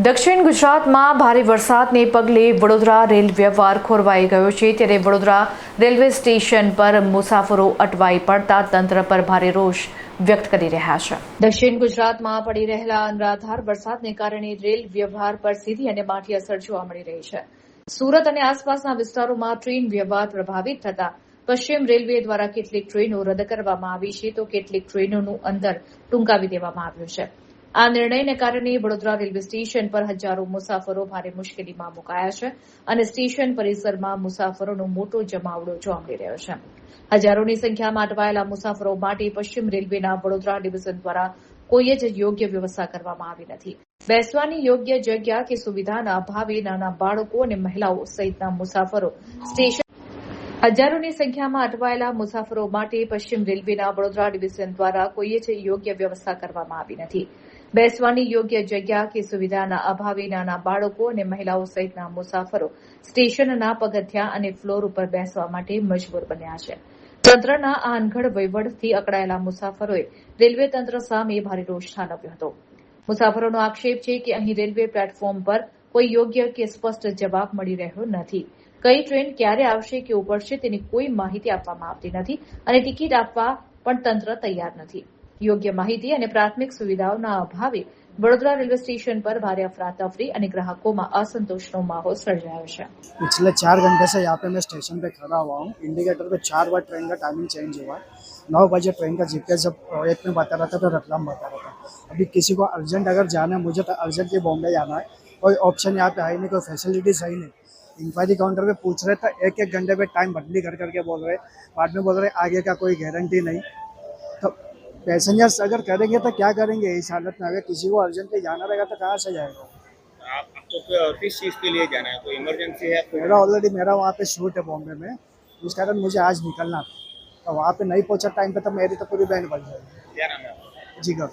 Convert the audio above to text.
દક્ષિણ ગુજરાતમાં ભારે વરસાદને પગલે વડોદરા રેલ વ્યવહાર ખોરવાઈ ગયો છે, ત્યારે વડોદરા રેલવે સ્ટેશન પર મુસાફરો અટવાઈ પડતા તંત્ર પર ભારે રોષ વ્યક્ત કરી રહ્યા છે। દક્ષિણ ગુજરાતમાં પડી રહેલા અનરાધાર વરસાદને કારણે રેલ વ્યવહાર પર સીધી અને માઠી અસર જોવા મળી રહી છે। સુરત અને આસપાસના વિસ્તારોમાં ટ્રેન વ્યવહાર પ્રભાવિત થતા પશ્ચિમ રેલવે દ્વારા કેટલીક ટ્રેનો રદ કરવામાં આવી છે, તો કેટલીક ટ્રેનોનું અંતર ટૂંકાવી દેવામાં આવ્યું છે। આ નિર્ણયને કારણે વડોદરા રેલવે સ્ટેશન પર હજારો મુસાફરો ભારે મુશ્કેલીમાં મુકાયા છે અને સ્ટેશન પરિસરમાં મુસાફરોનો મોટો જમાવડો જોવા મળી રહ્યો છે। હજારોની સંખ્યામાં અટવાયેલા મુસાફરો માટે પશ્ચિમ રેલવેના વડોદરા ડિવિઝન દ્વારા કોઈ જ યોગ્ય વ્યવસ્થા કરવામાં આવી નથી। બેસવાની યોગ્ય જગ્યા કે સુવિધાના અભાવે નાના બાળકો અને મહિલાઓ સહિતના મુસાફરો સ્ટેશન હજારોની સંખ્યામાં અટવાયેલા મુસાફરો માટે પશ્ચિમ રેલવેના વડોદરા ડિવિઝન દ્વારા કોઈ જ યોગ્ય વ્યવસ્થા કરવામાં આવી નથી। બેસવાની યોગ્ય જગ્યા કે સુવિધાના અભાવે નાના બાળકો અને મહિલાઓ સહિતના મુસાફરો સ્ટેશનના પગથિયા અને ફ્લોર ઉપર બેસવા માટે મજબૂર બન્યા છે। તંત્રના આ અનઘડ વહીવટથી અકળાયેલા મુસાફરોએ રેલવે તંત્ર સામે ભારે રોષ ઠાલવ્યો હતો। મુસાફરોનો આક્ષેપ છે કે અહીં રેલવે પ્લેટફોર્મ પર કોઈ યોગ્ય કે સ્પષ્ટ જવાબ મળી રહ્યો નથી। કઈ ટ્રેન ક્યારે આવશે કે ઉપડશે તેની કોઈ માહિતી આપવામાં આવતી નથી અને ટિકિટ આપવા પણ તંત્ર તૈયાર નથી। યોગ્ય માહિતી અને પ્રાથમિક સુવિધાઓના અભાવે वडोदरा रेलवे स्टेशन पर भारी अफरा-तफरी और ग्राहकों में असंतोष माहौल सर्जाया है। पिछले 4 घंटे से यहाँ पे मैं स्टेशन पे खड़ा हुआ हूँ। इंडिकेटर पे 4 बार ट्रेन का टाइमिंग चेंज हुआ है। 9 बजे ट्रेन का जीपीएस जब एक में बता रहा था तो रतलाम बता रहा था। अभी किसी को अर्जेंट अगर जाना है, मुझे तो अर्जेंटली बॉम्बे जाना है, कोई ऑप्शन यहाँ पे है नहीं, कोई फैसिलिटीज है नहीं। इंक्वायरी काउंटर पे पूछ रहे थे, एक घंटे पे टाइम बदली कर करके बोल रहे, बाद में बोल रहे आगे का कोई गारंटी नहीं। तो पैसेंजर्स अगर करेंगे तो क्या करेंगे इस हालत में? अगर किसी को अर्जेंटली जाना रहेगा तो कहाँ से जाएगा? आपको किस चीज़ के लिए जाना है? कोई इमरजेंसी है? मेरा वहाँ पे शूट है बॉम्बे में, जिस कारण मुझे आज निकलना था। तो वहाँ पे नहीं पहुँचा टाइम पे तो मेरी तो पूरी बैंड बज जाएगी। क्या नाम है आपका? जिगर।